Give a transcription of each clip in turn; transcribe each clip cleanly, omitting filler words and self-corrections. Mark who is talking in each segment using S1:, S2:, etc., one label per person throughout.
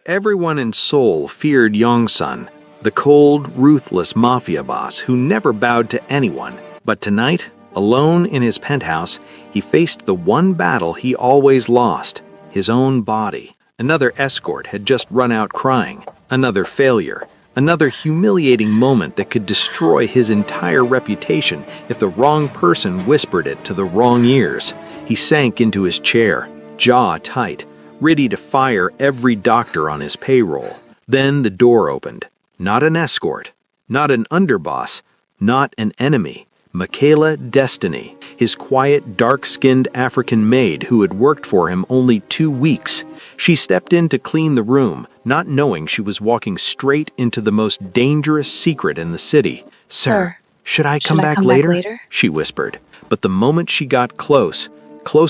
S1: Everyone in Seoul feared Yong-sun, the cold, ruthless mafia boss who never bowed to anyone. But tonight, alone in his penthouse, he faced the one battle he always lost, his own body. Another escort had just run out crying, another failure, another humiliating moment that could destroy his entire reputation if the wrong person whispered it to the wrong ears. He sank into his chair, jaw tight, ready to fire every doctor on his payroll. Then the door opened. Not an escort, not an underboss, not an enemy. Michaela Destiny, his quiet, dark-skinned African maid who had worked for him only 2 weeks. She stepped in to clean the room, not knowing she was walking straight into the most dangerous secret in the city. "Sir, should I come back later?" she whispered. But the moment she got close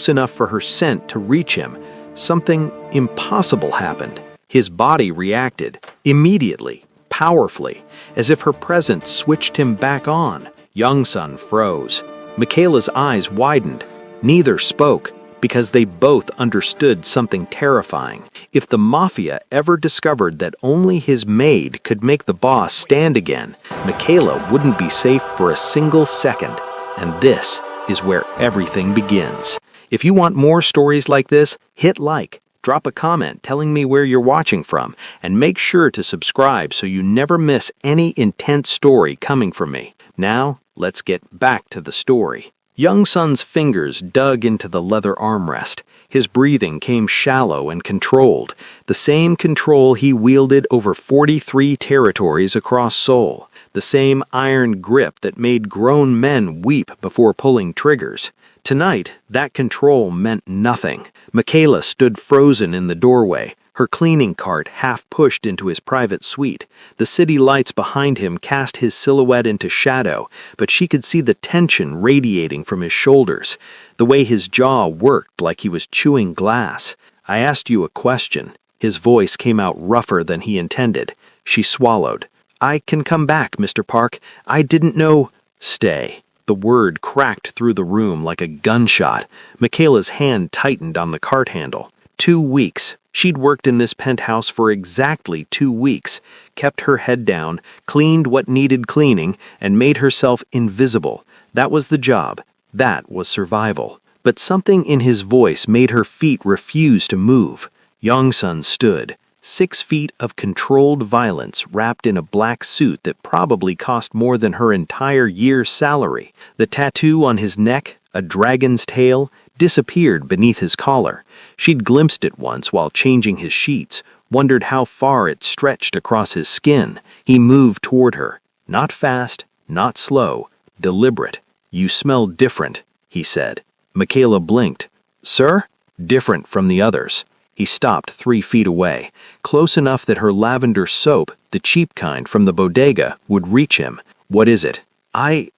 S1: enough for her scent to reach him, something impossible happened. His body reacted, immediately, powerfully, as if her presence switched him back on. Yong-sun froze. Michaela's eyes widened. Neither spoke, because they both understood something terrifying. If the Mafia ever discovered that only his maid could make the boss stand again, Michaela wouldn't be safe for a single second. And this is where everything begins. If you want more stories like this, hit like, drop a comment telling me where you're watching from, and make sure to subscribe so you never miss any intense story coming from me. Now, let's get back to the story. Yong-sun's fingers dug into the leather armrest. His breathing came shallow and controlled, the same control he wielded over 43 territories across Seoul, the same iron grip that made grown men weep before pulling triggers. Tonight, that control meant nothing. Michaela stood frozen in the doorway, her cleaning cart half pushed into his private suite. The city lights behind him cast his silhouette into shadow, but she could see the tension radiating from his shoulders, the way his jaw worked like he was chewing glass. "I asked you a question." His voice came out rougher than he intended. She swallowed. "I can come back, Mr. Park. I didn't know—" "Stay." The word cracked through the room like a gunshot. Michaela's hand tightened on the cart handle. 2 weeks. She'd worked in this penthouse for exactly 2 weeks, kept her head down, cleaned what needed cleaning, and made herself invisible. That was the job. That was survival. But something in his voice made her feet refuse to move. Yong-sun stood. 6 feet of controlled violence wrapped in a black suit that probably cost more than her entire year's salary. The tattoo on his neck, a dragon's tail, disappeared beneath his collar. She'd glimpsed it once while changing his sheets, wondered how far it stretched across his skin. He moved toward her. Not fast, not slow, deliberate. "You smell different," he said. Michaela blinked. "Sir?" "Different from the others." He stopped 3 feet away, close enough that her lavender soap, the cheap kind from the bodega, would reach him. "What is it?" I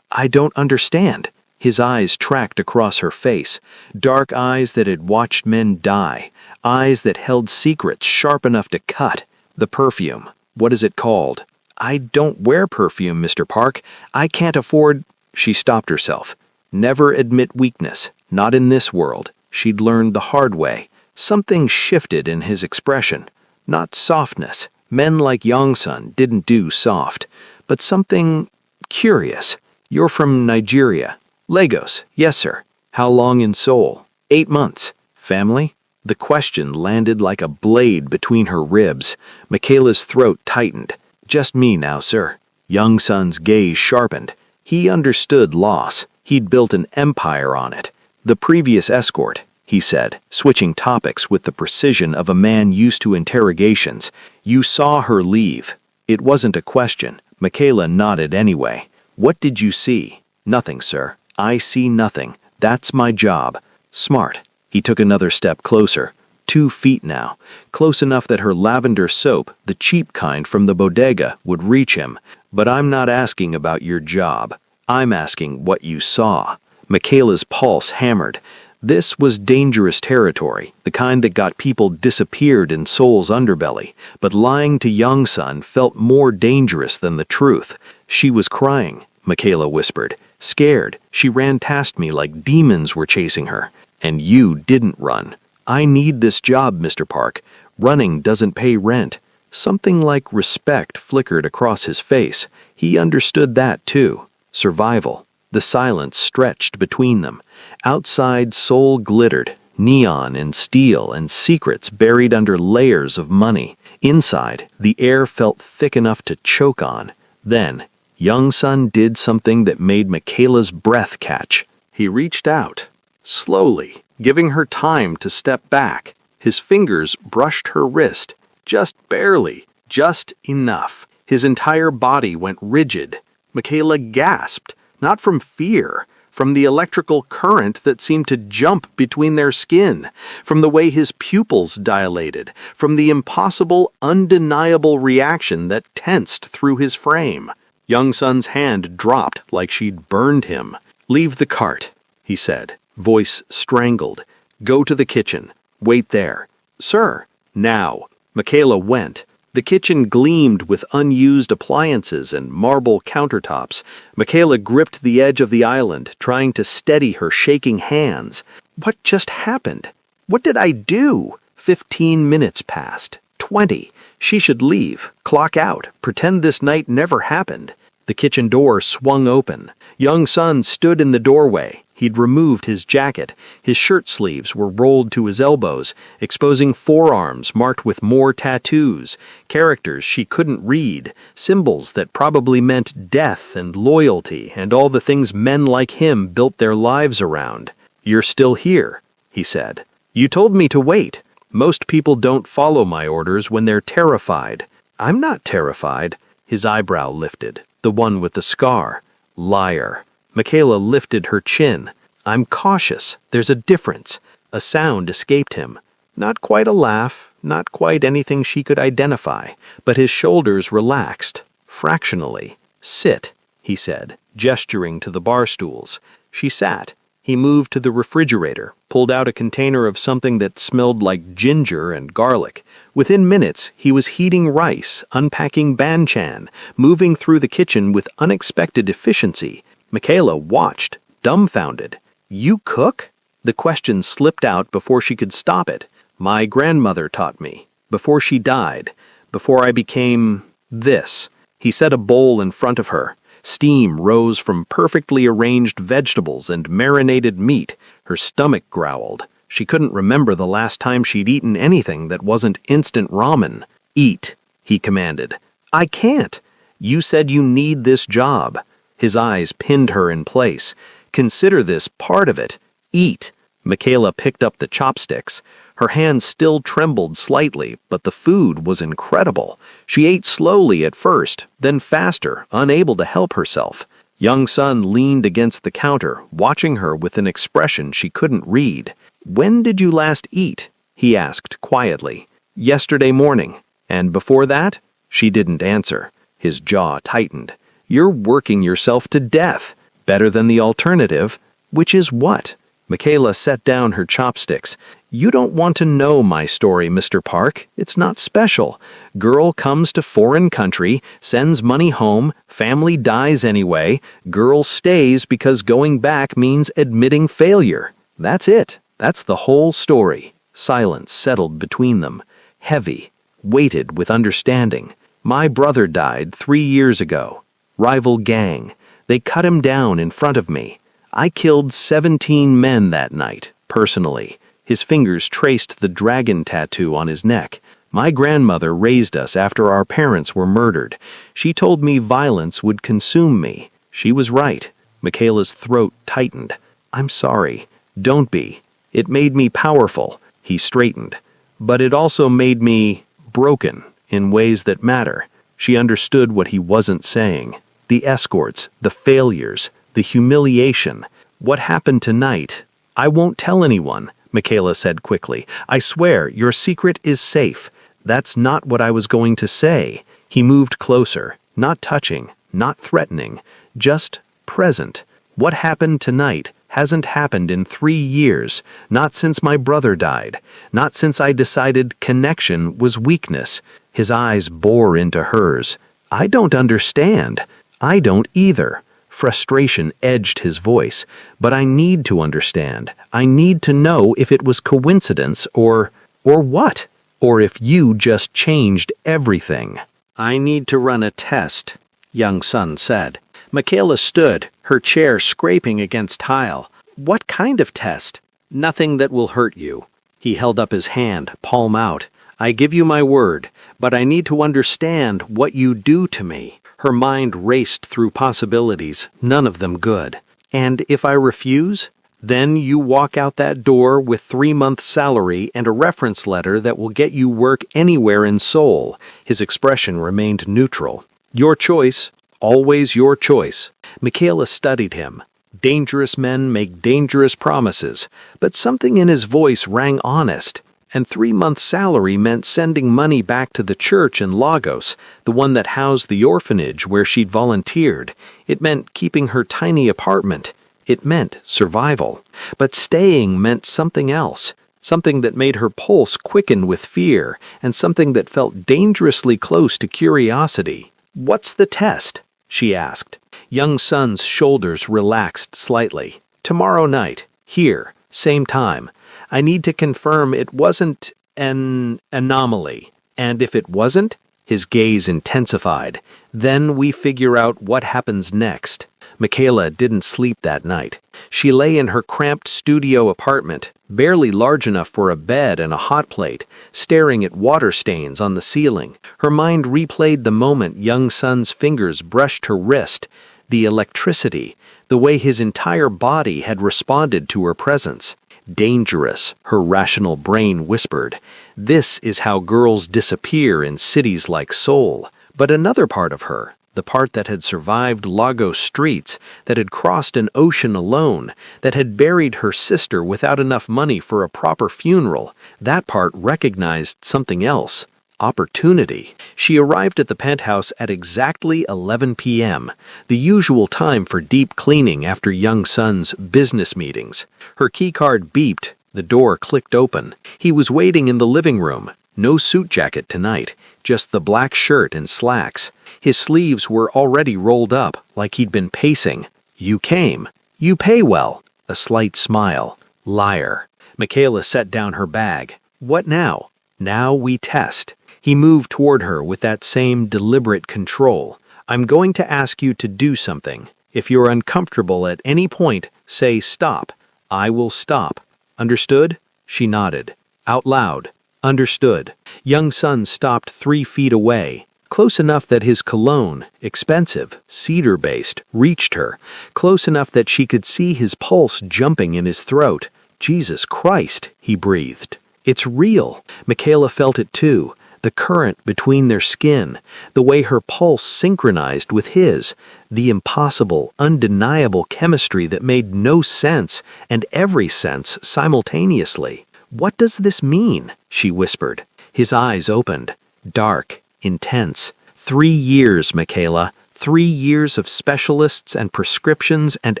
S1: don't understand." His eyes tracked across her face, dark eyes that had watched men die, eyes that held secrets sharp enough to cut. "The perfume. What is it called?" "I don't wear perfume, Mr. Park. I can't afford—" She stopped herself. Never admit weakness, not in this world. She'd learned the hard way. Something shifted in his expression. Not softness. Men like Yong-sun didn't do soft. But something curious. "You're from Nigeria." "Lagos, yes, sir." "How long in Seoul?" 8 months. "Family?" The question landed like a blade between her ribs. Michaela's throat tightened. "Just me now, sir." Yong-sun's gaze sharpened. He understood loss. He'd built an empire on it. "The previous escort," he said, switching topics with the precision of a man used to interrogations. "You saw her leave." It wasn't a question. Michaela nodded anyway. "What did you see?" "Nothing, sir. I see nothing. That's my job." "Smart." He took another step closer. 2 feet now, close enough that her lavender soap, the cheap kind from the bodega, would reach him. "But I'm not asking about your job. I'm asking what you saw." Michaela's pulse hammered. This was dangerous territory, the kind that got people disappeared in Seoul's underbelly, but lying to Yong-sun felt more dangerous than the truth. "She was crying," Michaela whispered. "Scared, she ran past me like demons were chasing her. And you didn't run. I need this job, Mr. Park. Running doesn't pay rent. Something like respect flickered across his face. He understood that too. Survival. The silence stretched between them. Outside, Seoul glittered, neon and steel and secrets buried under layers of money. Inside, the air felt thick enough to choke on. Then, Young-sun did something that made Michaela's breath catch. He reached out, slowly, giving her time to step back. His fingers brushed her wrist, just barely, just enough. His entire body went rigid. Michaela gasped, not from fear, from the electrical current that seemed to jump between their skin, from the way his pupils dilated, from the impossible, undeniable reaction that tensed through his frame. Young-sun's hand dropped like she'd burned him. "Leave the cart," he said, voice strangled. "Go to the kitchen. Wait there." "Sir." "Now." Michaela went. The kitchen gleamed with unused appliances and marble countertops. Michaela gripped the edge of the island, trying to steady her shaking hands. What just happened? What did I do? 15 minutes passed. 20. She should leave, clock out, pretend this night never happened. The kitchen door swung open. Young-sun stood in the doorway. He'd removed his jacket. His shirt sleeves were rolled to his elbows, exposing forearms marked with more tattoos, characters she couldn't read, symbols that probably meant death and loyalty and all the things men like him built their lives around. "You're still here," he said. "You told me to wait. Most people don't follow my orders when they're terrified." "I'm not terrified." His eyebrow lifted. The one with the scar. "Liar." Michaela lifted her chin. "I'm cautious. There's a difference." A sound escaped him. Not quite a laugh, not quite anything she could identify, but his shoulders relaxed, fractionally. "Sit," he said, gesturing to the bar stools. She sat. He moved to the refrigerator, pulled out a container of something that smelled like ginger and garlic. Within minutes, he was heating rice, unpacking banchan, moving through the kitchen with unexpected efficiency. Michaela watched, dumbfounded. "You cook?" The question slipped out before she could stop it. "My grandmother taught me. Before she died. Before I became this." He set a bowl in front of her. Steam rose from perfectly arranged vegetables and marinated meat. Her stomach growled. She couldn't remember the last time she'd eaten anything that wasn't instant ramen. "Eat," he commanded. "I can't. You said you need this job." His eyes pinned her in place. "Consider this part of it. Eat." Michaela picked up the chopsticks. Her hands still trembled slightly, but the food was incredible. She ate slowly at first, then faster, unable to help herself. Young-sun leaned against the counter, watching her with an expression she couldn't read. "When did you last eat?" he asked quietly. "Yesterday morning." "And before that?" She didn't answer. His jaw tightened. "You're working yourself to death. Better than the alternative." "Which is what?" Michaela set down her chopsticks. "You don't want to know my story, Mr. Park. It's not special. Girl comes to foreign country, sends money home, family dies anyway. Girl stays because going back means admitting failure. That's it. That's the whole story." Silence settled between them. Heavy, weighted with understanding. "My brother died 3 years ago. Rival gang. They cut him down in front of me. I killed 17 men that night, personally." His fingers traced the dragon tattoo on his neck. "My grandmother raised us after our parents were murdered. She told me violence would consume me. She was right." Michaela's throat tightened. "I'm sorry. Don't be. It made me powerful." He straightened. "But it also made me broken in ways that matter." She understood what he wasn't saying. The escorts, the failures, the humiliation. "What happened tonight? I won't tell anyone," Michaela said quickly. "I swear, your secret is safe." "That's not what I was going to say." He moved closer, not touching, not threatening, just present. "What happened tonight hasn't happened in 3 years, not since my brother died, not since I decided connection was weakness." His eyes bore into hers. "I don't understand." "I don't either." Frustration edged his voice. "But I need to understand. I need to know if it was coincidence or what? or if you just changed everything. I need to run a test, young son said. Michaela stood, her chair scraping against tile. What kind of test? Nothing that will hurt you. He held up his hand, palm out. I give you my word, but I need to understand what you do to me. Her mind raced through possibilities, none of them good. And if I refuse? Then you walk out that door with 3 months' salary and a reference letter that will get you work anywhere in Seoul. His expression remained neutral. Your choice, always your choice. Michaela studied him. Dangerous men make dangerous promises, but something in his voice rang honest. And 3 months' salary meant sending money back to the church in Lagos, the one that housed the orphanage where she'd volunteered. It meant keeping her tiny apartment. It meant survival. But staying meant something else, something that made her pulse quicken with fear, and something that felt dangerously close to curiosity. What's the test? She asked. Young son's shoulders relaxed slightly. Tomorrow night, here, same time. I need to confirm it wasn't an anomaly. And if it wasn't, his gaze intensified. Then we figure out what happens next. Michaela didn't sleep that night. She lay in her cramped studio apartment, barely large enough for a bed and a hot plate, staring at water stains on the ceiling. Her mind replayed the moment young son's fingers brushed her wrist, the electricity, the way his entire body had responded to her presence. Dangerous, her rational brain whispered. This is how girls disappear in cities like Seoul. But another part of her, the part that had survived Lagos streets, that had crossed an ocean alone, that had buried her sister without enough money for a proper funeral, that part recognized something else. Opportunity. She arrived at the penthouse at exactly 11 p.m., the usual time for deep cleaning after young son's business meetings. Her keycard beeped, the door clicked open. He was waiting in the living room. No suit jacket tonight, just the black shirt and slacks. His sleeves were already rolled up, like he'd been pacing. You came. You pay well. A slight smile. Liar. Michaela set down her bag. What now? Now we test. He moved toward her with that same deliberate control. I'm going to ask you to do something. If you're uncomfortable at any point, say stop. I will stop. Understood? She nodded. Out loud. Understood. Young son stopped 3 feet away, close enough that his cologne, expensive, cedar-based, reached her, close enough that she could see his pulse jumping in his throat. Jesus Christ, he breathed. It's real. Michaela felt it too. The current between their skin, the way her pulse synchronized with his, the impossible, undeniable chemistry that made no sense and every sense simultaneously. What does this mean? She whispered. His eyes opened. Dark, intense. 3 years, Michaela. 3 years of specialists and prescriptions and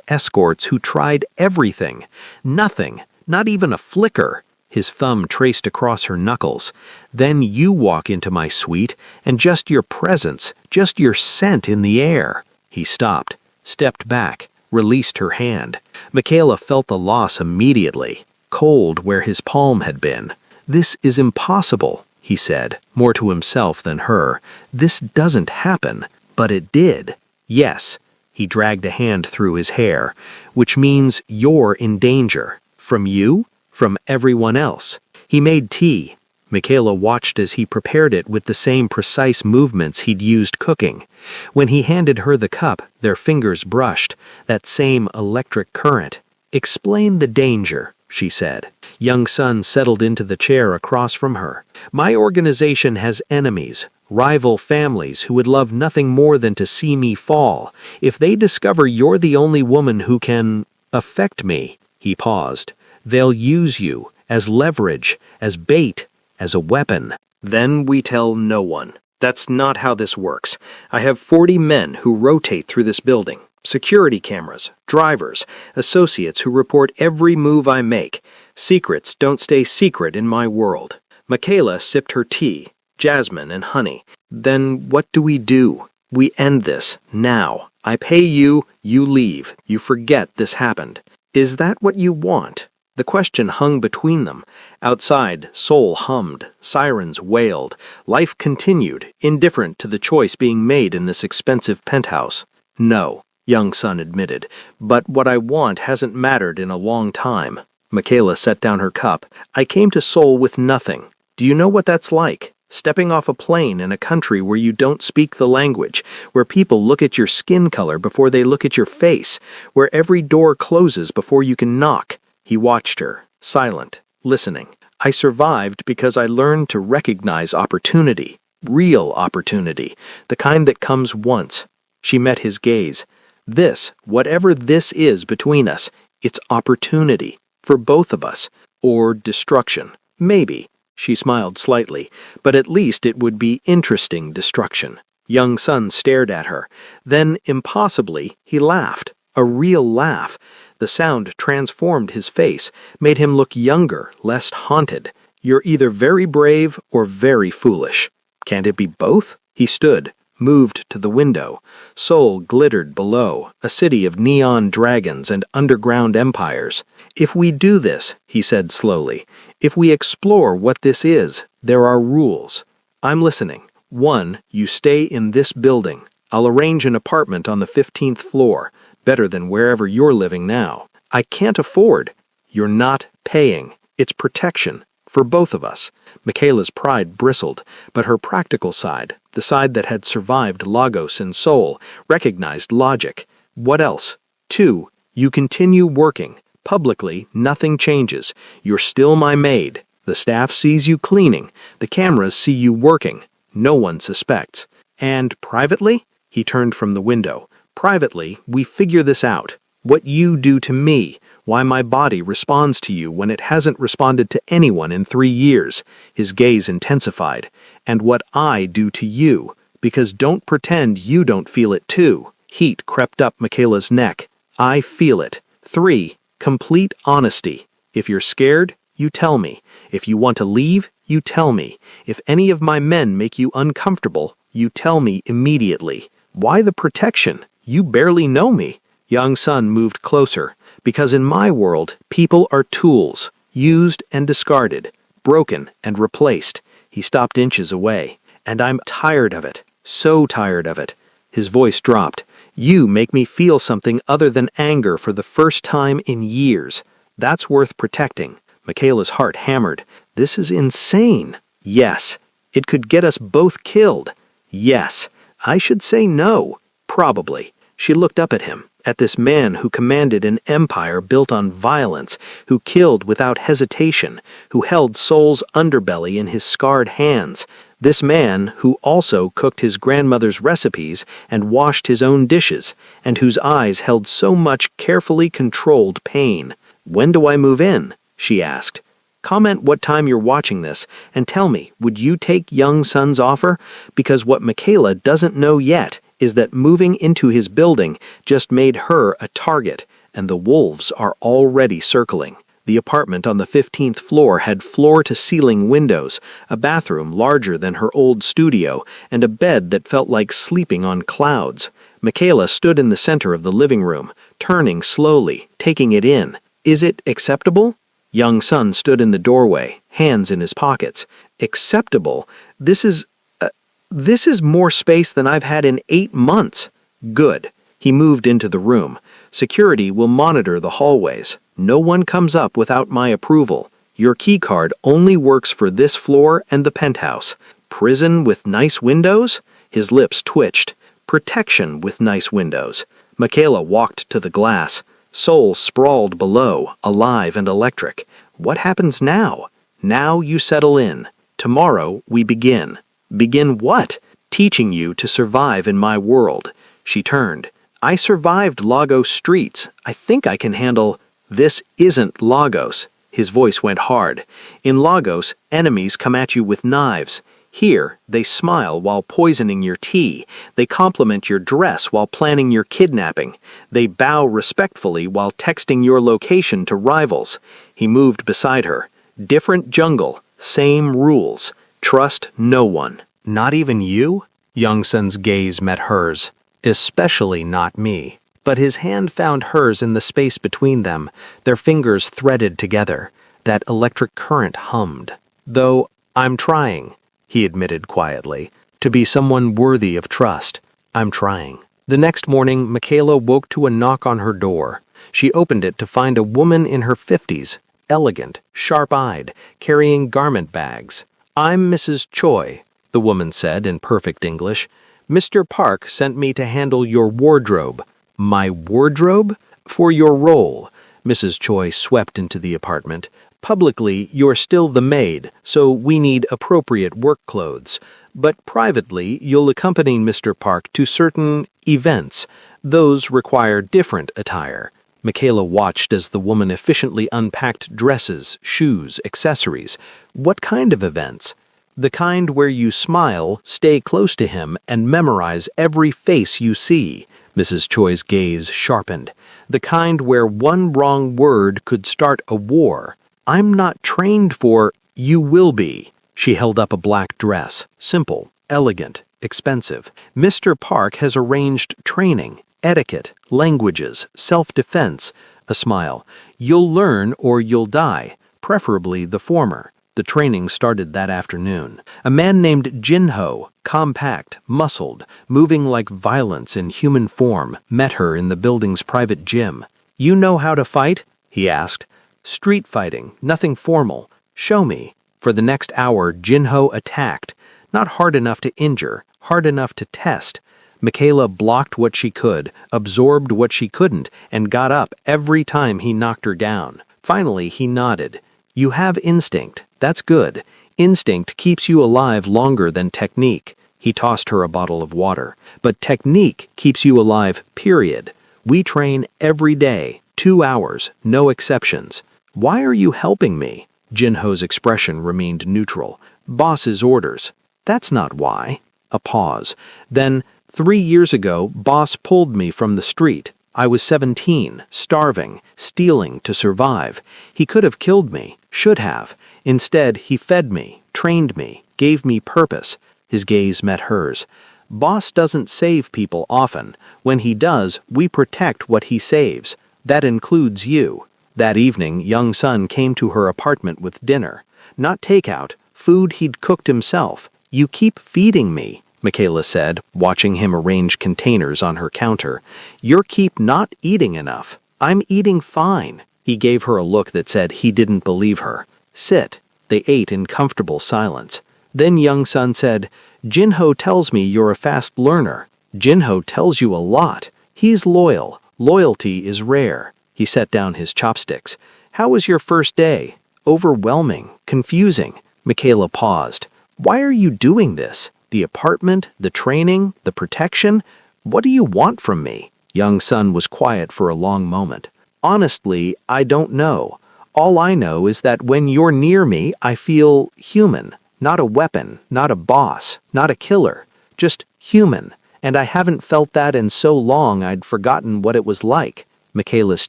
S1: escorts who tried everything. Nothing, not even a flicker. His thumb traced across her knuckles. Then you walk into my suite, and just your presence, just your scent in the air. He stopped, stepped back, released her hand. Michaela felt the loss immediately, cold where his palm had been. This is impossible, he said, more to himself than her. This doesn't happen, but it did. Yes. He dragged a hand through his hair, which means you're in danger. From you? From everyone else. He made tea. Michaela watched as he prepared it with the same precise movements he'd used cooking. When he handed her the cup, their fingers brushed, that same electric current. Explain the danger, she said. Young son settled into the chair across from her. My organization has enemies, rival families who would love nothing more than to see me fall. If they discover you're the only woman who can affect me, he paused. They'll use you as leverage, as bait, as a weapon. Then we tell no one. That's not how this works. I have 40 men who rotate through this building. Security cameras, drivers, associates who report every move I make. Secrets don't stay secret in my world. Michaela sipped her tea, jasmine and honey. Then what do? We end this, now. I pay you, you leave, you forget this happened. Is that what you want? The question hung between them. Outside, Seoul hummed, sirens wailed, life continued, indifferent to the choice being made in this expensive penthouse. "No," young Sun admitted, "but what I want hasn't mattered in a long time." Michaela set down her cup. "I came to Seoul with nothing. Do you know what that's like? Stepping off a plane in a country where you don't speak the language, where people look at your skin color before they look at your face, where every door closes before you can knock." He watched her, silent, listening. "I survived because I learned to recognize opportunity, real opportunity, the kind that comes once." She met his gaze. "This, whatever this is between us, it's opportunity, for both of us, or destruction, maybe." She smiled slightly, but at least it would be interesting destruction. Young Sun stared at her. Then, impossibly, he laughed. A real laugh. The sound transformed his face, made him look younger, less haunted. "You're either very brave or very foolish. Can't it be both?" He stood, moved to the window. Seoul glittered below, a city of neon dragons and underground empires. "If we do this," he said slowly, "if we explore what this is, there are rules. I'm listening. 1, you stay in this building. I'll arrange an apartment on the 15th floor, better than wherever you're living now. I can't afford. You're not paying. It's protection, for both of us." Michaela's pride bristled, but her practical side, the side that had survived Lagos and Seoul, recognized logic. "What else?" 2, you continue working. Publicly, nothing changes. You're still my maid. The staff sees you cleaning. The cameras see you working. No one suspects. And privately?" He turned from the window. "Privately, we figure this out. What you do to me, why my body responds to you when it hasn't responded to anyone in 3 years." His gaze intensified. "And what I do to you, because don't pretend you don't feel it too." Heat crept up Michaela's neck. "I feel it." 3, complete honesty. If you're scared, you tell me. If you want to leave, you tell me. If any of my men make you uncomfortable, you tell me immediately. Why the protection? You barely know me." Young Sun moved closer. "Because in my world, people are tools, used and discarded, broken and replaced." He stopped inches away. "And I'm tired of it. So tired of it." His voice dropped. "You make me feel something other than anger for the first time in years. That's worth protecting." Michaela's heart hammered. "This is insane." "Yes." "It could get us both killed." "Yes." "I should say no." "Probably." She looked up at him, at this man who commanded an empire built on violence, who killed without hesitation, who held Seoul's underbelly in his scarred hands. This man who also cooked his grandmother's recipes and washed his own dishes, and whose eyes held so much carefully controlled pain. "When do I move in?" she asked. "Comment what time you're watching this, and tell me, would you take Young Sun's offer? Because what Michaela doesn't know yet is that moving into his building just made her a target, and the wolves are already circling." The apartment on the 15th floor had floor-to-ceiling windows, a bathroom larger than her old studio, and a bed that felt like sleeping on clouds. Michaela stood in the center of the living room, turning slowly, taking it in. "Is it acceptable?" Young Sun stood in the doorway, hands in his pockets. "Acceptable? This is more space than I've had in 8 months." "Good." He moved into the room. "Security will monitor the hallways. No one comes up without my approval. Your keycard only works for this floor and the penthouse. Prison with nice windows?" His lips twitched. "Protection with nice windows." Michaela walked to the glass. Seoul sprawled below, alive and electric. "What happens now?" "Now you settle in. Tomorrow we begin." "Begin what?" "Teaching you to survive in my world." She turned. "I survived Lagos streets. I think I can handle—" "This isn't Lagos." His voice went hard. "In Lagos, enemies come at you with knives. Here, they smile while poisoning your tea. They compliment your dress while planning your kidnapping. They bow respectfully while texting your location to rivals." He moved beside her. "Different jungle, same rules. Trust no one." "Not even you?" Young Sun's gaze met hers. "Especially not me." But his hand found hers in the space between them, their fingers threaded together. That electric current hummed. "Though I'm trying," he admitted quietly, "to be someone worthy of trust. I'm trying." The next morning, Michaela woke to a knock on her door. She opened it to find a woman in her 50s, elegant, sharp-eyed, carrying garment bags. "I'm Mrs. Choi," the woman said in perfect English. "Mr. Park sent me to handle your wardrobe." "My wardrobe?" "For your role." Mrs. Choi swept into the apartment. "Publicly, you're still the maid, so we need appropriate work clothes. But privately, you'll accompany Mr. Park to certain events. Those require different attire." Michaela watched as the woman efficiently unpacked dresses, shoes, accessories. "What kind of events?" "The kind where you smile, stay close to him, and memorize every face you see." Mrs. Choi's gaze sharpened. "The kind where one wrong word could start a war. I'm not trained for—" "You will be." She held up a black dress, simple, elegant, expensive. "Mr. Park has arranged training, etiquette, languages, self-defense." A smile. "You'll learn or you'll die, preferably the former." The training started that afternoon. A man named Jinho, compact, muscled, moving like violence in human form, met her in the building's private gym. "You know how to fight?" he asked. "Street fighting, nothing formal." "Show me." For the next hour, Jinho attacked. Not hard enough to injure, hard enough to test. Michaela blocked what she could, absorbed what she couldn't, and got up every time he knocked her down. Finally, he nodded. "You have instinct. That's good. Instinct keeps you alive longer than technique." He tossed her a bottle of water. "But technique keeps you alive, period. We train every day, 2 hours, no exceptions." "Why are you helping me?" Jinho's expression remained neutral. "Boss's orders." "That's not why." A pause. Then, 3 years ago, boss pulled me from the street. I was 17, starving, stealing to survive. He could have killed me, should have. Instead, he fed me, trained me, gave me purpose." His gaze met hers. "Boss doesn't save people often. When he does, we protect what he saves. That includes you." That evening, young son came to her apartment with dinner. Not takeout, food he'd cooked himself. "You keep feeding me," Michaela said, watching him arrange containers on her counter. "You're keep not eating enough." "I'm eating fine." He gave her a look that said he didn't believe her. "Sit." They ate in comfortable silence. Then young son said, "Jinho tells me you're a fast learner." "Jinho tells you a lot. He's loyal. Loyalty is rare." He set down his chopsticks. "How was your first day?" "Overwhelming. Confusing." Michaela paused. "Why are you doing this? The apartment, the training, the protection? What do you want from me?" Young son was quiet for a long moment. "Honestly, I don't know. All I know is that when you're near me, I feel human. Not a weapon, not a boss, not a killer. Just human. And I haven't felt that in so long I'd forgotten what it was like." Michaela's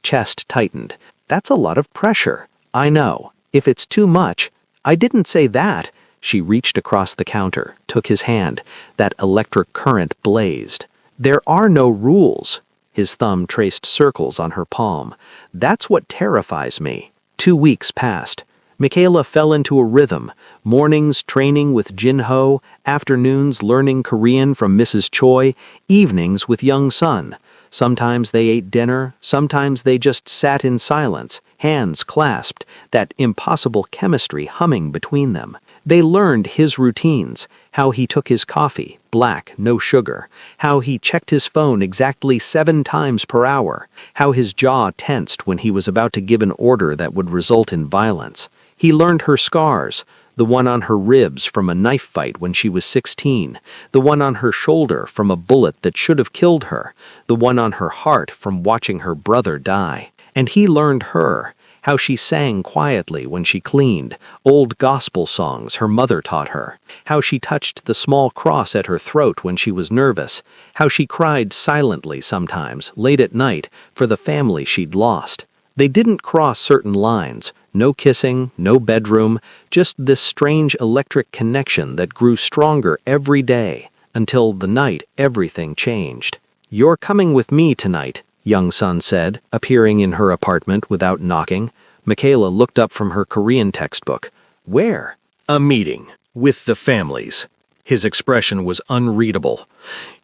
S1: chest tightened. "That's a lot of pressure." "I know. If it's too much—" "I didn't say that." She reached across the counter, took his hand. That electric current blazed. "There are no rules." His thumb traced circles on her palm. "That's what terrifies me." 2 weeks passed. Michaela fell into a rhythm. Mornings training with Jinho, afternoons learning Korean from Mrs. Choi, evenings with young son. Sometimes they ate dinner, sometimes they just sat in silence, hands clasped, that impossible chemistry humming between them. They learned his routines, how he took his coffee, black, no sugar, how he checked his phone exactly 7 times per hour, how his jaw tensed when he was about to give an order that would result in violence. He learned her scars, the one on her ribs from a knife fight when she was 16, the one on her shoulder from a bullet that should have killed her, the one on her heart from watching her brother die. And he learned her, how she sang quietly when she cleaned, old gospel songs her mother taught her, how she touched the small cross at her throat when she was nervous, how she cried silently sometimes, late at night, for the family she'd lost. They didn't cross certain lines, no kissing, no bedroom, just this strange electric connection that grew stronger every day, until the night everything changed. "You're coming with me tonight," Young Sun said, appearing in her apartment without knocking. Michaela looked up from her Korean textbook. Where? A meeting. With the families. His expression was unreadable.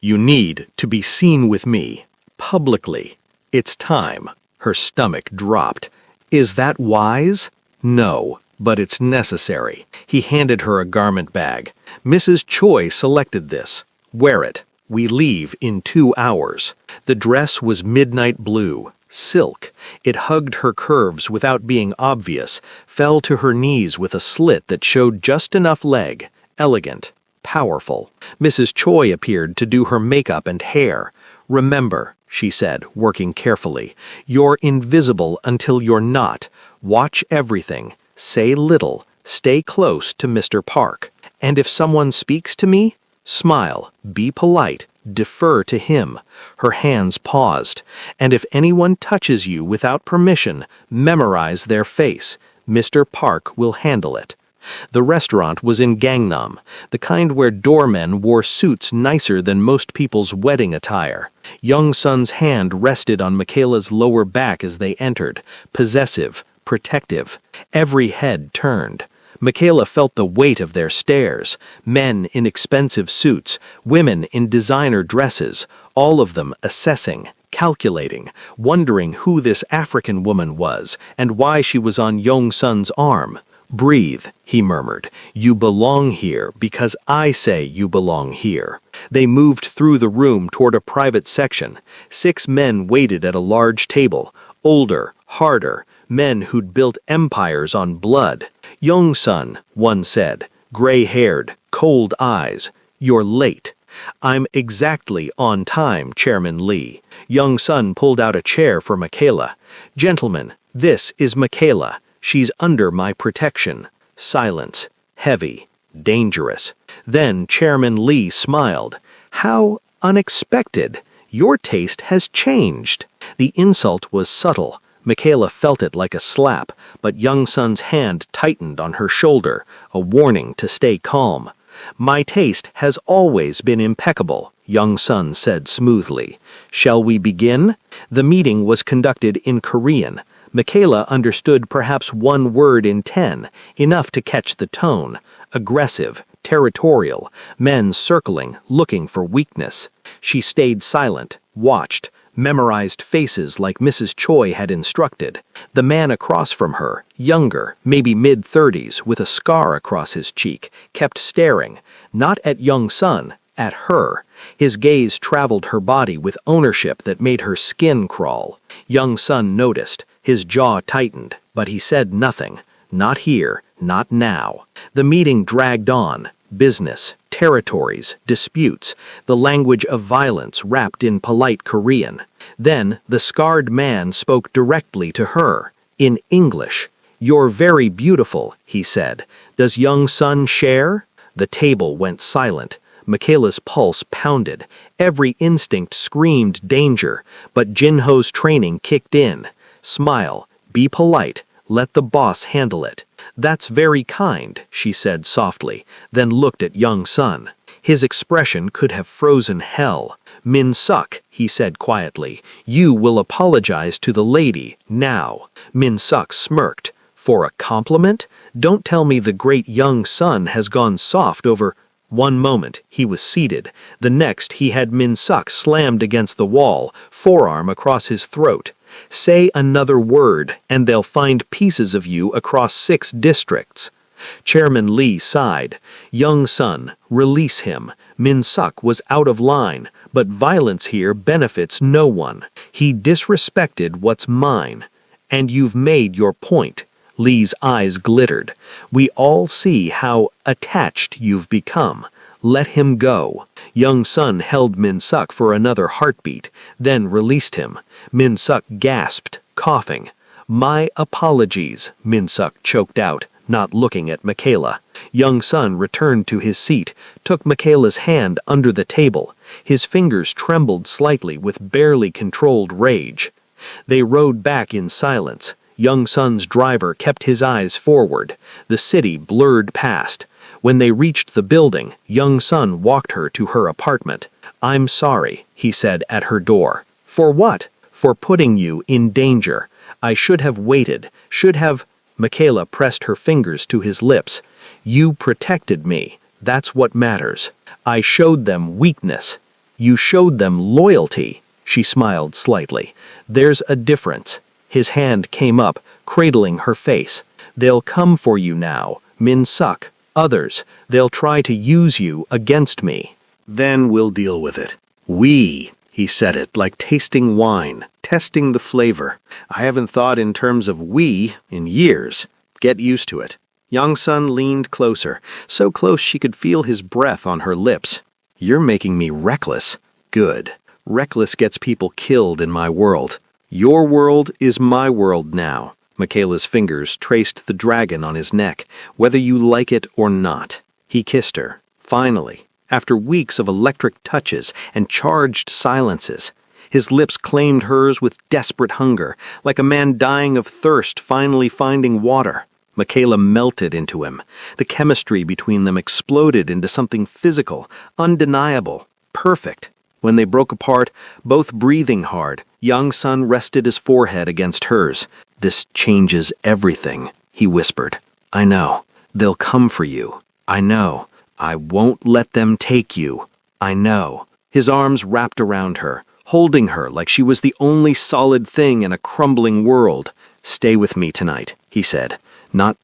S1: You need to be seen with me. Publicly. It's time. Her stomach dropped. Is that wise? No, but it's necessary. He handed her a garment bag. Mrs. Choi selected this. Wear it. We leave in 2 hours. The dress was midnight blue, silk. It hugged her curves without being obvious, fell to her knees with a slit that showed just enough leg. Elegant, powerful. Mrs. Choi appeared to do her makeup and hair. Remember, she said, working carefully, you're invisible until you're not. Watch everything. Say little. Stay close to Mr. Park. And if someone speaks to me, smile, be polite, defer to him. Her hands paused. And if anyone touches you without permission, memorize their face. Mr. Park will handle it. The restaurant was in Gangnam, the kind where doormen wore suits nicer than most people's wedding attire. Young Sun's hand rested on Michaela's lower back as they entered, possessive, protective. Every head turned. Michaela felt the weight of their stares, men in expensive suits, women in designer dresses, all of them assessing, calculating, wondering who this African woman was and why she was on Young Sun's arm. Breathe, he murmured. You belong here because I say you belong here. They moved through the room toward a private section. 6 men waited at a large table, older, harder, men who'd built empires on blood. Young Sun, one said, gray-haired, cold eyes. You're late. I'm exactly on time, Chairman Lee. Young Sun pulled out a chair for Michaela. Gentlemen, this is Michaela. She's under my protection. Silence. Heavy. Dangerous. Then Chairman Lee smiled. How unexpected. Your taste has changed. The insult was subtle. Michaela felt it like a slap, but Young Sun's hand tightened on her shoulder, a warning to stay calm. My taste has always been impeccable, Young Sun said smoothly. Shall we begin? The meeting was conducted in Korean. Michaela understood perhaps 1 word in 10, enough to catch the tone. Aggressive, territorial, men circling, looking for weakness. She stayed silent, watched, memorized faces like Mrs. Choi had instructed. The man across from her, younger, maybe mid-30s, with a scar across his cheek, kept staring, not at Young Sun, at her. His gaze traveled her body with ownership that made her skin crawl. Young Sun noticed. His jaw tightened, but he said nothing. Not here, not now. The meeting dragged on. Business, territories, disputes, the language of violence wrapped in polite Korean. Then the scarred man spoke directly to her, in English. You're very beautiful, he said. Does Young Sun share? The table went silent. Michaela's pulse pounded. Every instinct screamed danger, but Jinho's training kicked in. Smile, be polite, let the boss handle it. That's very kind, she said softly, then looked at Young Sun. His expression could have frozen hell. Min Suk, he said quietly, you will apologize to the lady, now. Min Suk smirked. For a compliment? Don't tell me the great Young Sun has gone soft over... One moment, he was seated. The next, he had Min Suk slammed against the wall, forearm across his throat. Say another word, and they'll find pieces of you across 6 districts. Chairman Lee sighed. Young Sun, release him. Min Suk was out of line, but violence here benefits no one. He disrespected what's mine. And you've made your point. Lee's eyes glittered. We all see how attached you've become. Let him go. Young Sun held Min Suk for another heartbeat, then released him. Min Suk gasped, coughing. My apologies, Min Suk choked out, not looking at Michaela. Young Sun returned to his seat, took Michaela's hand under the table. His fingers trembled slightly with barely controlled rage. They rode back in silence. Young Sun's driver kept his eyes forward. The city blurred past. When they reached the building, Young Sun walked her to her apartment. I'm sorry, he said at her door. For what? for putting you in danger. I should have waited, should have—" Michaela pressed her fingers to his lips. "You protected me. That's what matters. I showed them weakness. You showed them loyalty." She smiled slightly. "There's a difference." His hand came up, cradling her face. "They'll come for you now, Min Suk. Others. They'll try to use you against me. Then we'll deal with it." "We," he said it like tasting wine, testing the flavor. "I haven't thought in terms of we in years. Get used to it." Young-sun leaned closer, so close she could feel his breath on her lips. "You're making me reckless." "Good. Reckless gets people killed in my world. Your world is my world now." Michaela's fingers traced the dragon on his neck, "whether you like it or not." He kissed her, finally, after weeks of electric touches and charged silences. His lips claimed hers with desperate hunger, like a man dying of thirst finally finding water. Michaela melted into him. The chemistry between them exploded into something physical, undeniable, perfect. When they broke apart, both breathing hard, Young-sun rested his forehead against hers. "This changes everything," he whispered. "I know. They'll come for you. I know. I won't let them take you. I know." His arms wrapped around her, holding her like she was the only solid thing in a crumbling world. "Stay with me tonight," he said. "Not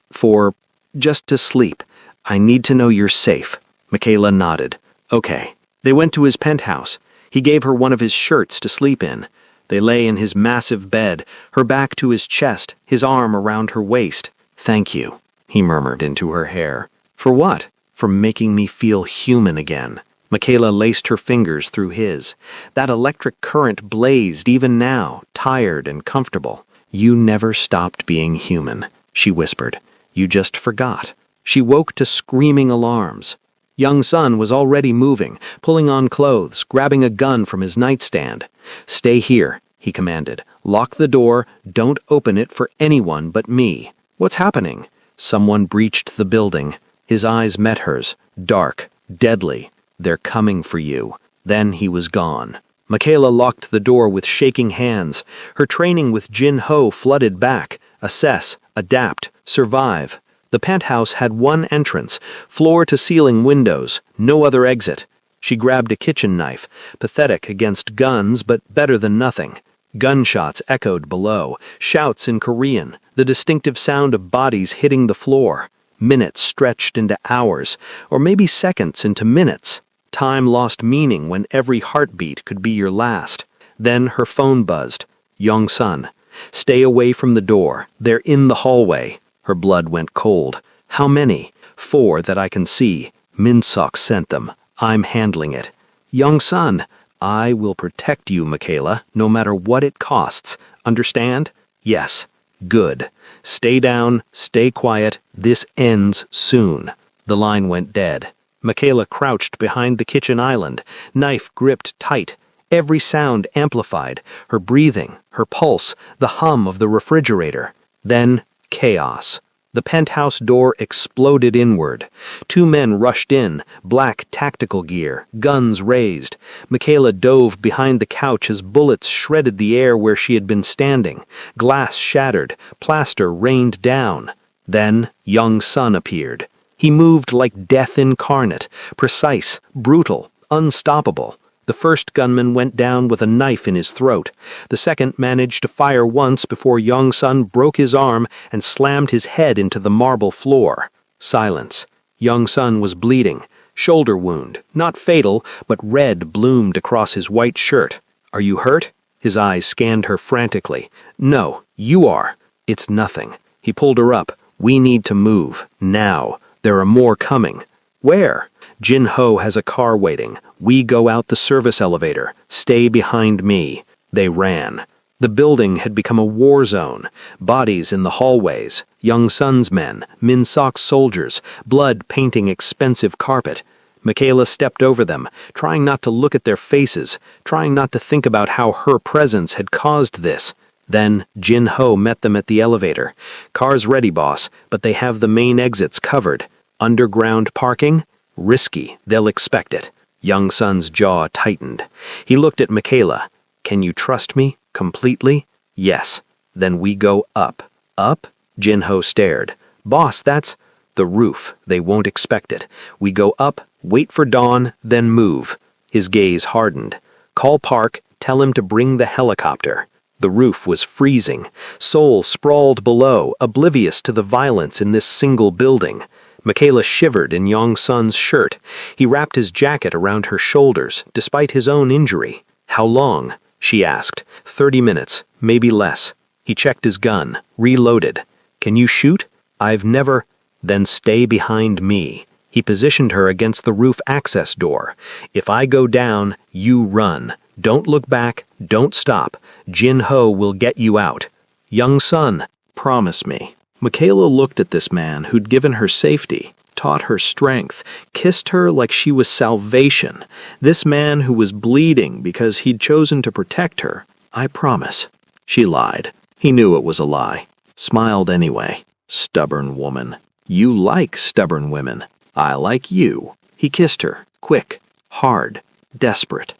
S1: just to sleep. I need to know you're safe." Michaela nodded. "Okay." They went to his penthouse. He gave her one of his shirts to sleep in. They lay in his massive bed, her back to his chest, his arm around her waist. "Thank you," he murmured into her hair. "For what?" "For making me feel human again." Michaela laced her fingers through his. That electric current blazed even now, tired and comfortable. "You never stopped being human," she whispered. "You just forgot." She woke to screaming alarms. Young-sun was already moving, pulling on clothes, grabbing a gun from his nightstand. "Stay here," he commanded. "Lock the door. Don't open it for anyone but me." "What's happening?" Someone breached the building. His eyes met hers, dark, deadly. "They're coming for you." Then he was gone. Michaela locked the door with shaking hands. Her training with Jin Ho flooded back. Assess, adapt, survive. The penthouse had one entrance, floor-to-ceiling windows, no other exit. She grabbed a kitchen knife, pathetic against guns but better than nothing. Gunshots echoed below, shouts in Korean, the distinctive sound of bodies hitting the floor. Minutes stretched into hours, or maybe seconds into minutes. Time lost meaning when every heartbeat could be your last. Then her phone buzzed. Young-sun. "Stay away from the door. They're in the hallway." Her blood went cold. "How many?" "4 that I can see. Min Suk sent them. I'm handling it." "Young-sun." "I will protect you, Michaela, no matter what it costs. Understand?" "Yes." "Good. Stay down, stay quiet. This ends soon." The line went dead. Michaela crouched behind the kitchen island, knife gripped tight. Every sound amplified, her breathing, her pulse, the hum of the refrigerator. Then chaos. The penthouse door exploded inward. 2 men rushed in, black tactical gear, guns raised. Michaela dove behind the couch as bullets shredded the air where she had been standing. Glass shattered, plaster rained down. Then Young-sun appeared. He moved like death incarnate, precise, brutal, unstoppable. The first gunman went down with a knife in his throat. The second managed to fire once before Young-sun broke his arm and slammed his head into the marble floor. Silence. Young-sun was bleeding. Shoulder wound, not fatal, but red bloomed across his white shirt. "Are you hurt?" His eyes scanned her frantically. "No, you are." "It's nothing." He pulled her up. "We need to move. Now. There are more coming." "Where?" "Jin Ho has a car waiting. We go out the service elevator. Stay behind me." They ran. The building had become a war zone. Bodies in the hallways. Young-sun's men, Min Suk's soldiers, blood painting expensive carpet. Michaela stepped over them, trying not to look at their faces, trying not to think about how her presence had caused this. Then Jin Ho met them at the elevator. "Car's ready, boss, but they have the main exits covered. Underground parking? Risky. They'll expect it." Young-sun's jaw tightened. He looked at Michaela. "Can you trust me? Completely? Yes. Then we go up. Up? Jinho stared. Boss, that's the roof. They won't expect it. We go up, wait for dawn, then move. His gaze hardened. Call Park, tell him to bring the helicopter. The roof was freezing. Seoul sprawled below, oblivious to the violence in this single building. Michaela shivered in Yong-sun's shirt. He wrapped his jacket around her shoulders, despite his own injury. How long? She asked. 30 minutes, maybe less. He checked his gun, reloaded. Can you shoot? I've never. Then stay behind me. He positioned her against the roof access door. If I go down, you run. Don't look back, don't stop. Jinho will get you out. Young son, promise me. Michaela looked at this man who'd given her safety, taught her strength, kissed her like she was salvation. This man who was bleeding because he'd chosen to protect her. I promise. She lied. He knew it was a lie. Smiled anyway. Stubborn woman. You like stubborn women. I like you. He kissed her, quick, hard, desperate.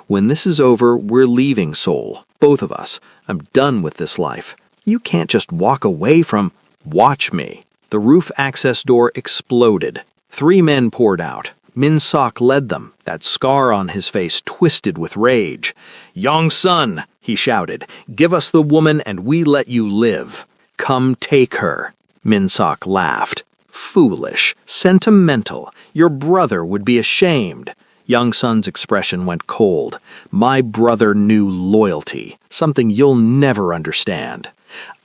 S1: When this is over, we're leaving Seoul. Both of us. I'm done with this life. You can't just walk away from... Watch me. The roof access door exploded. 3 men poured out. Min Sok led them, that scar on his face twisted with rage. Yong-sun, he shouted, give us the woman and we let you live. Come take her. Min Sok laughed. Foolish, sentimental. Your brother would be ashamed. Yong-sun's expression went cold. My brother knew loyalty, something you'll never understand.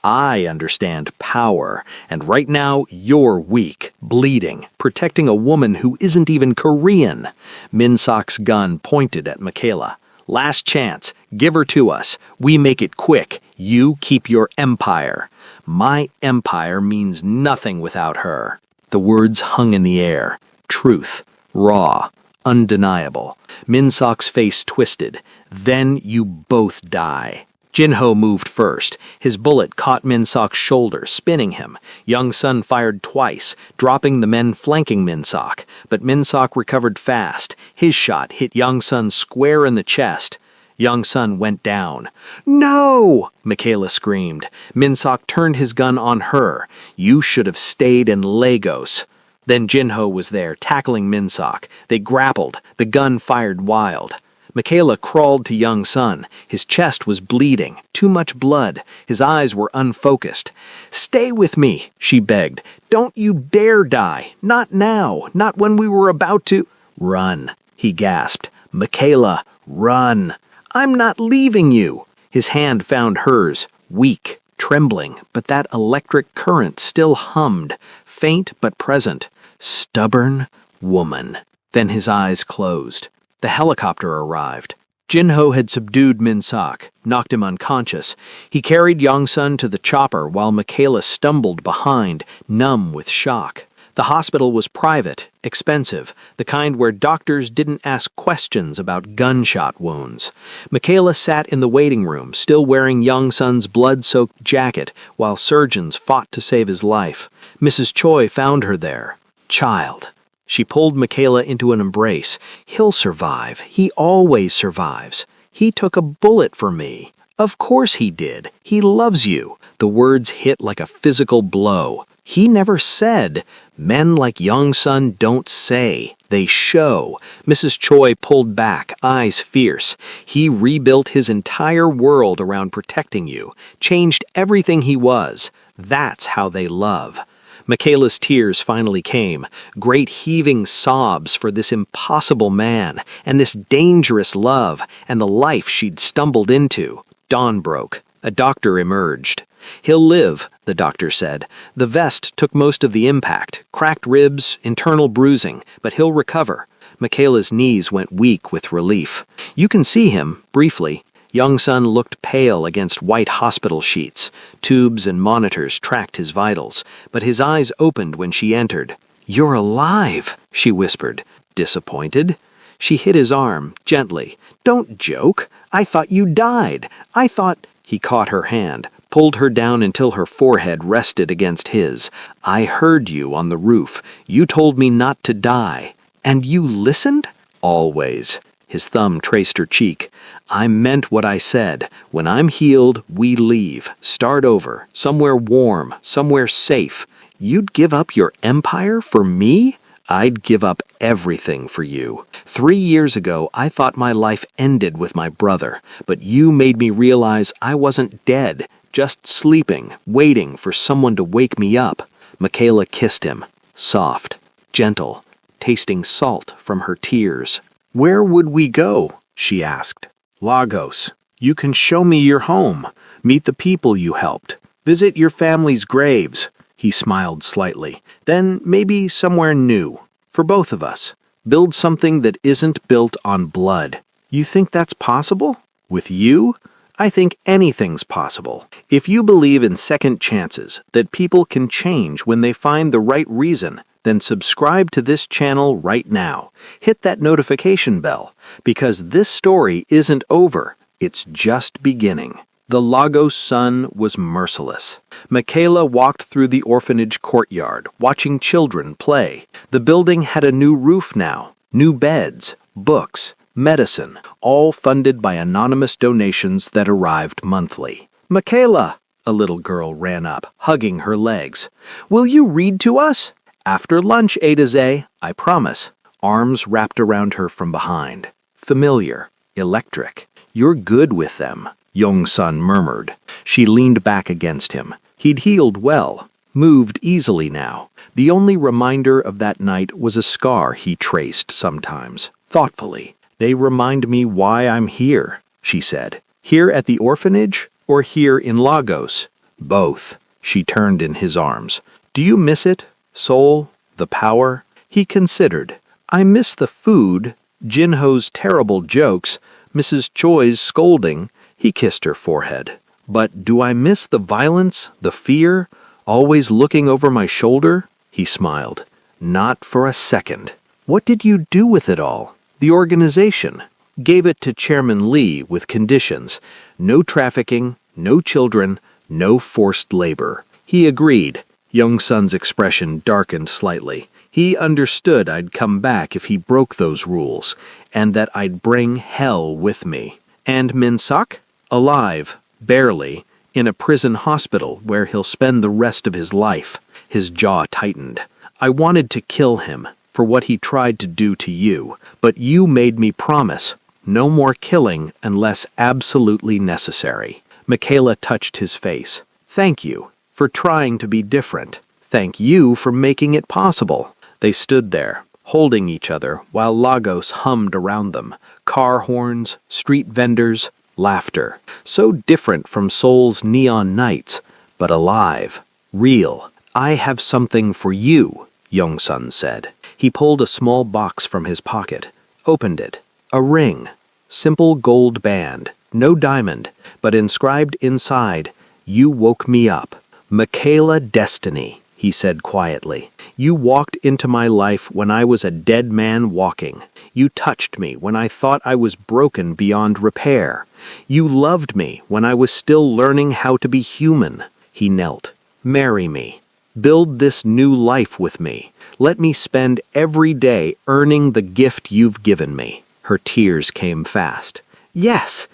S1: I understand power, and right now you're weak, bleeding, protecting a woman who isn't even Korean. Min Sok's gun pointed at Michaela. Last chance, give her to us. We make it quick. You keep your empire. My empire means nothing without her. The words hung in the air. Truth, raw, undeniable. Min Sok's face twisted. Then you both die. Jinho moved first. His bullet caught Min Sok's shoulder, spinning him. Young-sun fired twice, dropping the men flanking Min Sok. But Min Sok recovered fast. His shot hit Young-sun square in the chest. Young-sun went down. No! Michaela screamed. Min Sok turned his gun on her. You should have stayed in Lagos. Then Jinho was there, tackling Min Sok. They grappled. The gun fired wild. Michaela crawled to Young-sun. His chest was bleeding, too much blood. His eyes were unfocused. Stay with me, she begged. Don't you dare die. Not now. Not when we were about to... Run, he gasped. Michaela, run. I'm not leaving you. His hand found hers, weak, trembling, but that electric current still hummed, faint but present. Stubborn woman. Then his eyes closed. The helicopter arrived. Jinho had subdued Min Sok, knocked him unconscious. He carried Yong-sun to the chopper while Michaela stumbled behind, numb with shock. The hospital was private, expensive, the kind where doctors didn't ask questions about gunshot wounds. Michaela sat in the waiting room, still wearing Yong-sun's blood-soaked jacket, while surgeons fought to save his life. Mrs. Choi found her there. Child. She pulled Michaela into an embrace. He'll survive. He always survives. He took a bullet for me. Of course he did. He loves you. The words hit like a physical blow. He never said. Men like Yong-sun don't say. They show. Mrs. Choi pulled back, eyes fierce. He rebuilt his entire world around protecting you. Changed everything he was. That's how they love. Michaela's tears finally came, great heaving sobs for this impossible man, and this dangerous love, and the life she'd stumbled into. Dawn broke. A doctor emerged. He'll live, the doctor said. The vest took most of the impact, cracked ribs, internal bruising, but he'll recover. Michaela's knees went weak with relief. You can see him, briefly. Young-sun looked pale against white hospital sheets. Tubes and monitors tracked his vitals, but his eyes opened when she entered. You're alive, she whispered. Disappointed? She hit his arm, gently. Don't joke. I thought you died. I thought... He caught her hand, pulled her down until her forehead rested against his. I heard you on the roof. You told me not to die. And you listened? Always. His thumb traced her cheek. I meant what I said. When I'm healed, we leave. Start over. Somewhere warm. Somewhere safe. You'd give up your empire for me? I'd give up everything for you. 3 years ago, I thought my life ended with my brother, but you made me realize I wasn't dead, just sleeping, waiting for someone to wake me up. Michaela kissed him, soft, gentle, tasting salt from her tears. Where would we go? She asked. Lagos. You can show me your home, meet the people you helped, visit your family's graves. He smiled slightly. Then maybe somewhere new. For both of us. Build something that isn't built on blood. You think that's possible? With you? I think anything's possible. If you believe in second chances, that people can change when they find the right reason, then subscribe to this channel right now. Hit that notification bell, because this story isn't over. It's just beginning. The Lagos sun was merciless. Michaela walked through the orphanage courtyard, watching children play. The building had a new roof now, new beds, books, medicine, all funded by anonymous donations that arrived monthly. Michaela, a little girl ran up, hugging her legs. Will you read to us? After lunch, Adaze, I promise. Arms wrapped around her from behind. Familiar, electric. You're good with them. Yong-sun murmured. She leaned back against him. He'd healed well, moved easily now. The only reminder of that night was a scar he traced sometimes, thoughtfully. They remind me why I'm here, she said. Here at the orphanage or here in Lagos? Both. She turned in his arms. Do you miss it? Soul? The power? He considered. I miss the food, Jinho's terrible jokes, Mrs. Choi's scolding. He kissed her forehead. But do I miss the violence, the fear, always looking over my shoulder? He smiled. Not for a second. What did you do with it all? The organization. Gave it to Chairman Lee with conditions. No trafficking, no children, no forced labor. He agreed. Young-sun's expression darkened slightly. He understood I'd come back if he broke those rules, and that I'd bring hell with me. And Min-sak? Alive, barely, in a prison hospital where he'll spend the rest of his life. His jaw tightened. I wanted to kill him for what he tried to do to you, but you made me promise no more killing unless absolutely necessary. Michaela touched his face. Thank you for trying to be different. Thank you for making it possible. They stood there, holding each other while Lagos hummed around them. Car horns, street vendors, laughter. So different from Seoul's neon nights, but alive, real. I have something for you, Yong-sun said. He pulled a small box from his pocket, opened it. A ring. Simple gold band, no diamond, but inscribed inside, You woke me up. Michaela Destiny, he said quietly. You walked into my life when I was a dead man walking. You touched me when I thought I was broken beyond repair. You loved me when I was still learning how to be human. He knelt. Marry me. Build this new life with me. Let me spend every day earning the gift you've given me. Her tears came fast. Yes,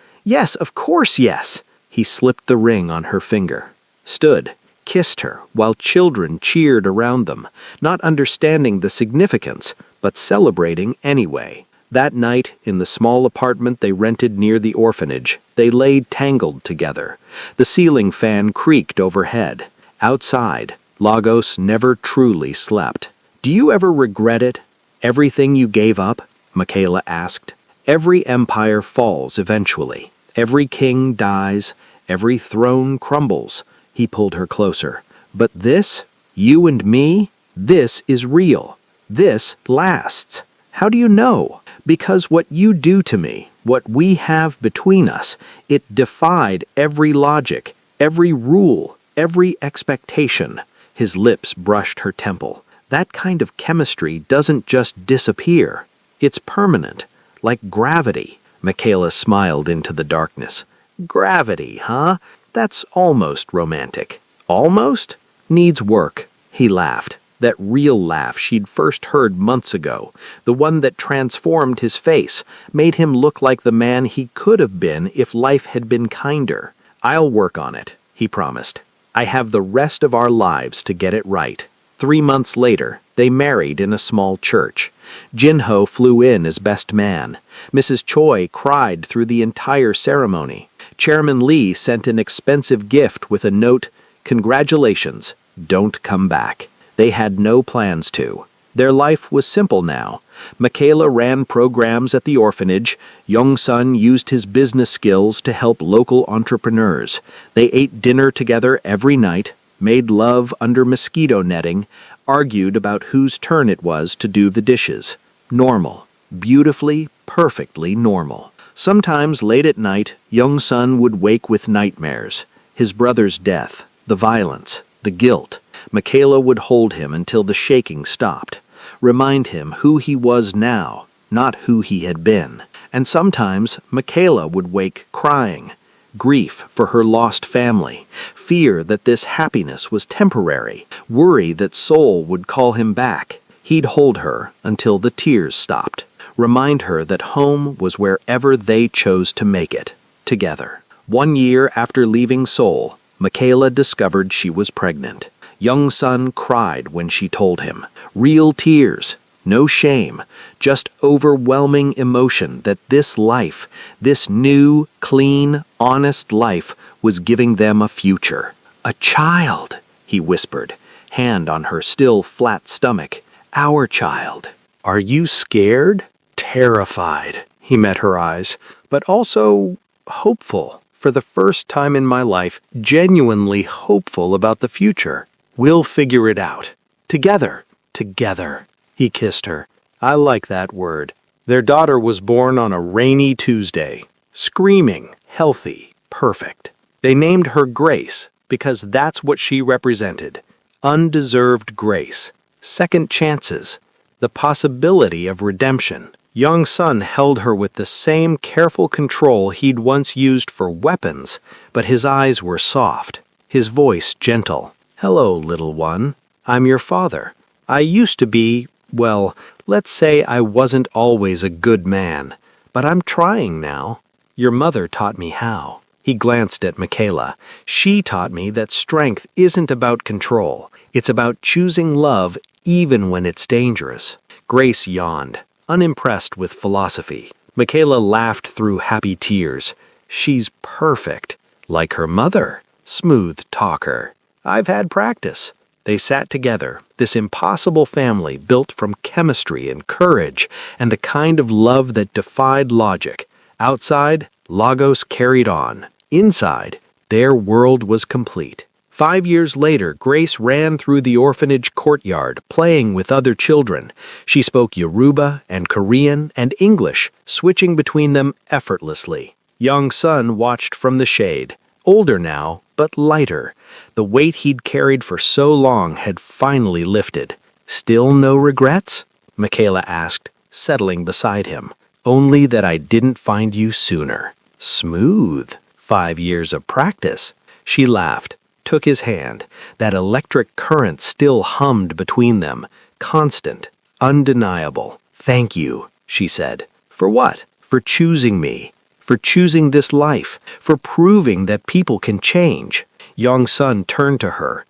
S1: of course yes. He slipped the ring on her finger. Stood. Kissed her while children cheered around them, not understanding the significance, but celebrating anyway. That night, in the small apartment they rented near the orphanage, they lay tangled together. The ceiling fan creaked overhead. Outside, Lagos never truly slept. Do you ever regret it? Everything you gave up? Michaela asked. Every empire falls eventually. Every king dies. Every throne crumbles. He pulled her closer. But this, you and me, this is real. This lasts. How do you know? Because what you do to me, what we have between us, it defied every logic, every rule, every expectation. His lips brushed her temple. That kind of chemistry doesn't just disappear. It's permanent, like gravity. Michaela smiled into the darkness. Gravity, huh? That's almost romantic. Almost? Needs work. He laughed. That real laugh she'd first heard months ago, the one that transformed his face, made him look like the man he could have been if life had been kinder. "I'll work on it," he promised. "I have the rest of our lives to get it right." 3 months later, they married in a small church. Jin-ho flew in as best man. Mrs. Choi cried through the entire ceremony. Chairman Lee sent an expensive gift with a note, "Congratulations, don't come back." They had no plans to. Their life was simple now. Michaela ran programs at the orphanage. Young-sun used his business skills to help local entrepreneurs. They ate dinner together every night, made love under mosquito netting, argued about whose turn it was to do the dishes. Normal. Beautifully, perfectly normal. Sometimes late at night, Young-sun would wake with nightmares. His brother's death, the violence, the guilt. Michaela would hold him until the shaking stopped. Remind him who he was now, not who he had been. And sometimes Michaela would wake crying. Grief for her lost family, fear that this happiness was temporary, worry that Seoul would call him back. He'd hold her until the tears stopped. Remind her that home was wherever they chose to make it, together. 1 year after leaving Seoul, Michaela discovered she was pregnant. Young-sun cried when she told him. Real tears, no shame, just overwhelming emotion that this life, this new, clean, honest life, was giving them a future. "A child," he whispered, hand on her still flat stomach. "Our child." "Are you scared?" "Terrified." He met her eyes, but also hopeful. For the first time in my life, genuinely hopeful about the future. "We'll figure it out. Together. Together." He kissed her. I like that word. Their daughter was born on a rainy Tuesday. Screaming, healthy, perfect. They named her Grace because that's what she represented. Undeserved grace. Second chances. The possibility of redemption. Young-sun held her with the same careful control he'd once used for weapons, but his eyes were soft, his voice gentle. "Hello, little one. I'm your father. I used to be, well, let's say I wasn't always a good man, but I'm trying now. Your mother taught me how." He glanced at Michaela. "She taught me that strength isn't about control. It's about choosing love even when it's dangerous." Grace yawned, unimpressed with philosophy. Michaela laughed through happy tears. "She's perfect. Like her mother. Smooth talker. I've had practice." They sat together, this impossible family built from chemistry and courage and the kind of love that defied logic. Outside, Lagos carried on. Inside, their world was complete. 5 years later, Grace ran through the orphanage courtyard, playing with other children. She spoke Yoruba and Korean and English, switching between them effortlessly. Young-sun watched from the shade. Older now, but lighter. The weight he'd carried for so long had finally lifted. "Still no regrets?" Michaela asked, settling beside him. "Only that I didn't find you sooner." "Smooth. 5 years of practice." She laughed, took his hand. That electric current still hummed between them, constant, undeniable. "Thank you," she said. "For what?" "For choosing me. For choosing this life, for proving that people can change." Young-sun turned to her.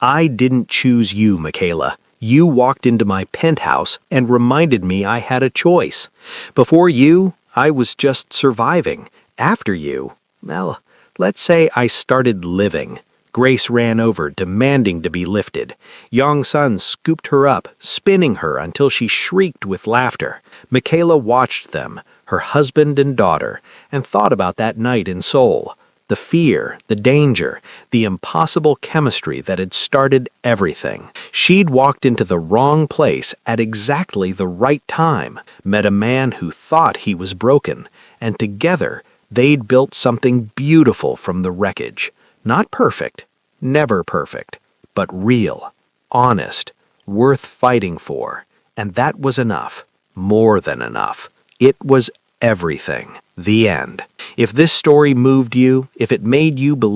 S1: "I didn't choose you, Michaela. You walked into my penthouse and reminded me I had a choice. Before you, I was just surviving. After you, well, let's say I started living." Grace ran over, demanding to be lifted. Young-sun scooped her up, spinning her until she shrieked with laughter. Michaela watched them, her husband and daughter, and thought about that night in Seoul. The fear, the danger, the impossible chemistry that had started everything. She'd walked into the wrong place at exactly the right time, met a man who thought he was broken, and together they'd built something beautiful from the wreckage. Not perfect, never perfect, but real, honest, worth fighting for. And that was enough, more than enough. It was everything. The end. If this story moved you, if it made you believe